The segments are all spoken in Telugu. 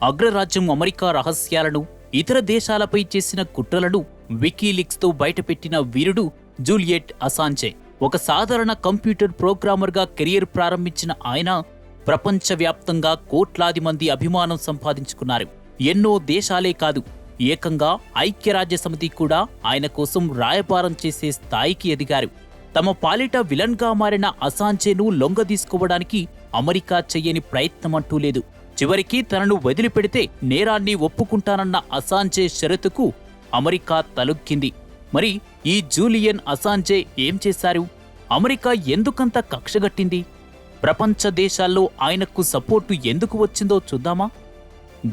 అగ్రరాజ్యం అమెరికా రహస్యాలను, ఇతర దేశాలపై చేసిన కుట్రలను వికీలీక్స్తో బయటపెట్టిన వీరుడు జూలియన్ అసాంజే. ఒక సాధారణ కంప్యూటర్ ప్రోగ్రామర్గా కెరియర్ ప్రారంభించిన ఆయన ప్రపంచవ్యాప్తంగా కోట్లాది మంది అభిమానం సంపాదించుకున్నారు. ఎన్నో దేశాలే కాదు, ఏకంగా ఐక్యరాజ్యసమితి కూడా ఆయన కోసం రాయబారం చేసే స్థాయికి ఎదిగారు. తమ పాలిట విలన్గా మారిన అసాంజేను లొంగదీసుకోవడానికి అమెరికా చెయ్యని ప్రయత్నమంటూ లేదు. చివరికి తనను వదిలిపెడితే నేరాన్ని ఒప్పుకుంటానన్న అసాంజే షరతుకు అమెరికా తలొక్కింది. మరి ఈ జూలియన్ అసాంజే ఏం చేశారు? అమెరికా ఎందుకంత కక్షగట్టింది? ప్రపంచ దేశాల్లో ఆయనకు సపోర్టు ఎందుకు వచ్చిందో చూద్దామా?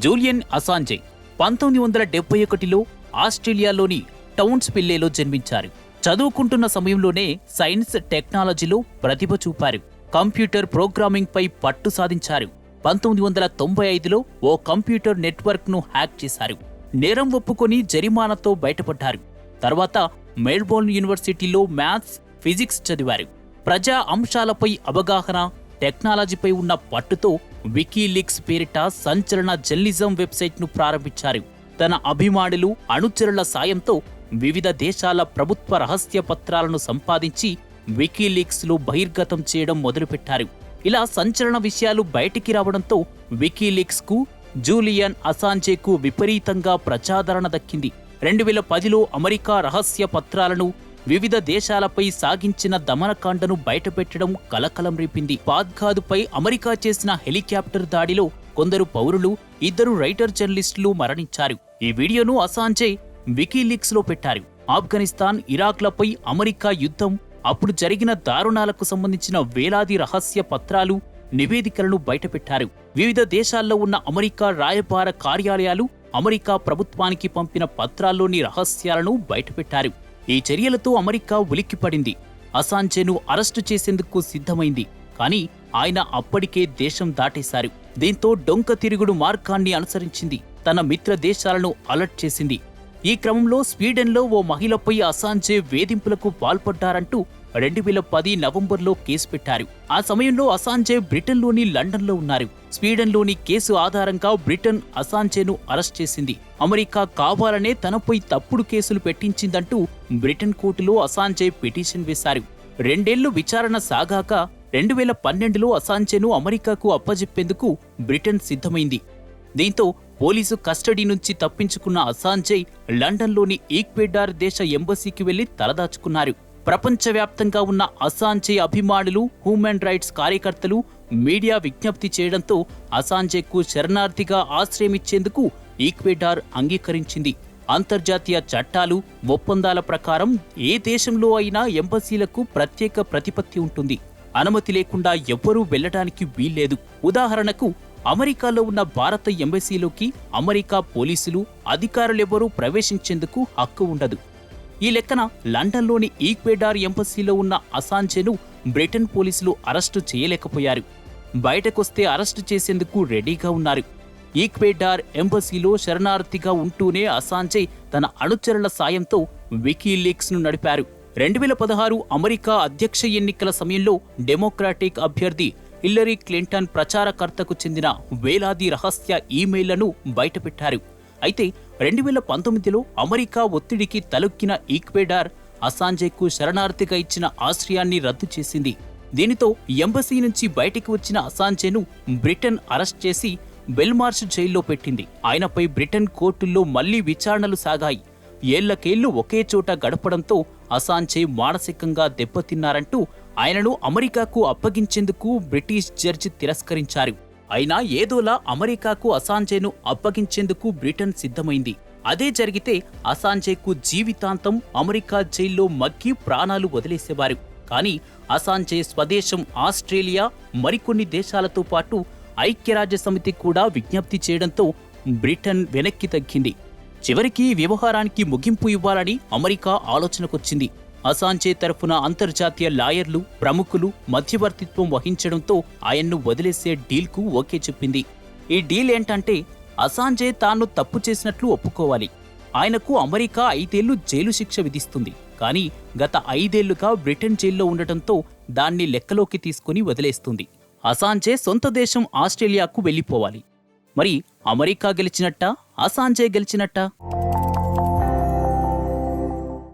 జూలియన్ అసాంజే 1971లో ఆస్ట్రేలియాలోని టౌన్స్విల్లేలో జన్మించారు. చదువుకుంటున్న సమయంలోనే సైన్స్, టెక్నాలజీలో ప్రతిభ చూపారు. కంప్యూటర్ ప్రోగ్రామింగ్పై పట్టు సాధించారు. 1995లో ఓ కంప్యూటర్ నెట్వర్క్ను హ్యాక్ చేశారు. నేరం ఒప్పుకొని జరిమానాతో బయటపడ్డారు. తర్వాత మెల్బోర్న్ యూనివర్సిటీలో మ్యాథ్స్, ఫిజిక్స్ చదివారు. ప్రజా అంశాలపై అవగాహన, టెక్నాలజీపై ఉన్న పట్టుతో వికీలీక్స్ పేరిట సంచలన జర్నలిజం వెబ్సైట్ను ప్రారంభించారు. తన అభిమానులు, అనుచరుల సాయంతో వివిధ దేశాల ప్రభుత్వ రహస్య పత్రాలను సంపాదించి వికీలీక్స్లో బహిర్గతం చేయడం మొదలుపెట్టారు. ఇలా సంచలన విషయాలు బయటికి రావడంతో వికీలీక్స్కు, జూలియన్ అసాంజేకు విపరీతంగా ప్రజాదరణ దక్కింది. 2010లో అమెరికా రహస్య పత్రాలను, వివిధ దేశాలపై సాగించిన దమనకాండను బయటపెట్టడం కలకలం రేపింది. బాగ్దాదుపై అమెరికా చేసిన హెలికాప్టర్ దాడిలో కొందరు పౌరులు, 2 రైటర్ జర్నలిస్టులు మరణించారు. ఈ వీడియోను అసాంజే వికీలీక్స్లో పెట్టారు. ఆఫ్ఘనిస్తాన్, ఇరాక్లపై అమెరికా యుద్ధం, అప్పుడు జరిగిన దారుణాలకు సంబంధించిన వేలాది రహస్య పత్రాలు, నివేదికలను బయటపెట్టారు. వివిధ దేశాల్లో ఉన్న అమెరికా రాయబార కార్యాలయాలు అమెరికా ప్రభుత్వానికి పంపిన పత్రాల్లోని రహస్యాలను బయటపెట్టారు. ఈ చర్యలతో అమెరికా ఉలిక్కిపడింది. అసాంజేను అరెస్టు చేసేందుకు సిద్ధమైంది. కానీ ఆయన అప్పటికే దేశం దాటేశారు. దీంతో డొంక తిరుగుడు మార్గాన్ని అనుసరించింది. తన మిత్ర దేశాలను అలర్ట్ చేసింది. ఈ క్రమంలో స్వీడన్లో ఓ మహిళపై అసాంజే వేధింపులకు పాల్పడ్డారంటూ 2010 నవంబర్లో కేసు పెట్టారు. ఆ సమయంలో అసాంజే బ్రిటన్లోని లండన్లో ఉన్నారు. స్వీడన్లోని కేసు ఆధారంగా బ్రిటన్ అసాంజేను అరెస్ట్ చేసింది. అమెరికా కావాలనే తనపై తప్పుడు కేసులు పెట్టించిందంటూ బ్రిటన్ కోర్టులో అసాంజే పిటిషన్ వేశారు. 2 ఏళ్లు విచారణ సాగాక 2012లో అసాంజేను అమెరికాకు అప్పజెప్పేందుకు బ్రిటన్ సిద్ధమైంది. దీంతో పోలీసు కస్టడీ నుంచి తప్పించుకున్న అసాంజే లండన్లోని ఈక్వెడార్ దేశ ఎంబసీకి వెళ్లి తలదాచుకున్నారు. ప్రపంచవ్యాప్తంగా ఉన్న అసాంజే అభిమానులు, హ్యూమన్ రైట్స్ కార్యకర్తలు, మీడియా విజ్ఞప్తి చేయడంతో అసాంజేకు శరణార్థిగా ఆశ్రయమిచ్చేందుకు ఈక్వెడార్ అంగీకరించింది. అంతర్జాతీయ చట్టాలు, ఒప్పందాల ప్రకారం ఏ దేశంలో అయినా ఎంబసీలకు ప్రత్యేక ప్రతిపత్తి ఉంటుంది. అనుమతి లేకుండా ఎవ్వరూ వెళ్లడానికి వీల్లేదు. ఉదాహరణకు అమెరికాలో ఉన్న భారత ఎంబసీలోకి అమెరికా పోలీసులు, అధికారులెవరూ ప్రవేశించేందుకు హక్కు ఉండదు. ఈ లెక్కన లండన్లోని ఈక్వెడార్ ఎంబసీలో ఉన్న అసాంజేను బ్రిటన్ పోలీసులు అరెస్టు చేయలేకపోయారు. బయటకొస్తే అరెస్టు చేసేందుకు రెడీగా ఉన్నారు. ఈక్వెడార్ ఎంబసీలో శరణార్థిగా ఉంటూనే అసాంజే తన అనుచరుల సాయంతో వికీలీక్స్ను నడిపారు. 2016 అమెరికా అధ్యక్ష ఎన్నికల సమయంలో డెమోక్రాటిక్ అభ్యర్థి హిల్లరీ క్లింటన్ ప్రచారకర్తకు చెందిన వేలాది రహస్య ఈమెయిళ్లను బయటపెట్టారు. అయితే 2019లో అమెరికా ఒత్తిడికి తలొక్కిన ఈక్వెడార్ అసాంజేకు శరణార్థిగా ఇచ్చిన ఆశ్రయాన్ని రద్దు చేసింది. దీనితో ఎంబసీ నుంచి బయటికి వచ్చిన అసాంజేను బ్రిటన్ అరెస్ట్ చేసి బెల్మార్ష్ జైల్లో పెట్టింది. ఆయనపై బ్రిటన్ కోర్టుల్లో మళ్లీ విచారణలు సాగాయి. ఏళ్లకేళ్లు ఒకే చోట గడపడంతో అసాంజే మానసికంగా దెబ్బతిన్నారంటూ ఆయనను అమెరికాకు అప్పగించేందుకు బ్రిటిష్ జడ్జి తిరస్కరించారు. అయినా ఏదోలా అమెరికాకు అసాంజేను అప్పగించేందుకు బ్రిటన్ సిద్ధమైంది. అదే జరిగితే అసాంజేకు జీవితాంతం అమెరికా జైల్లో మగ్గి ప్రాణాలు వదిలేసేవారు. కానీ అసాంజే స్వదేశం ఆస్ట్రేలియా, మరికొన్ని దేశాలతో పాటు ఐక్యరాజ్యసమితి కూడా విజ్ఞప్తి చేయడంతో బ్రిటన్ వెనక్కి తగ్గింది. చివరికి వ్యవహారానికి ముగింపు ఇవ్వాలని అమెరికా ఆలోచనకొచ్చింది. అసాంజే తరఫున అంతర్జాతీయ లాయర్లు, ప్రముఖులు మధ్యవర్తిత్వం వహించడంతో ఆయన్ను వదిలేసే డీల్కు ఓకే చెప్పింది. ఈ డీల్ ఏంటంటే అసాంజే తాను తప్పు చేసినట్లు ఒప్పుకోవాలి. ఆయనకు అమెరికా 5 ఏళ్లు జైలు శిక్ష విధిస్తుంది. కానీ గత 5 ఏళ్లుగా బ్రిటన్ జైల్లో ఉండటంతో దాన్ని లెక్కలోకి తీసుకుని వదిలేస్తుంది. అసాంజే సొంత దేశం ఆస్ట్రేలియాకు వెళ్లిపోవాలి. మరి అమెరికా గెలిచినట్టా, అసాంజే గెలిచినట్టా?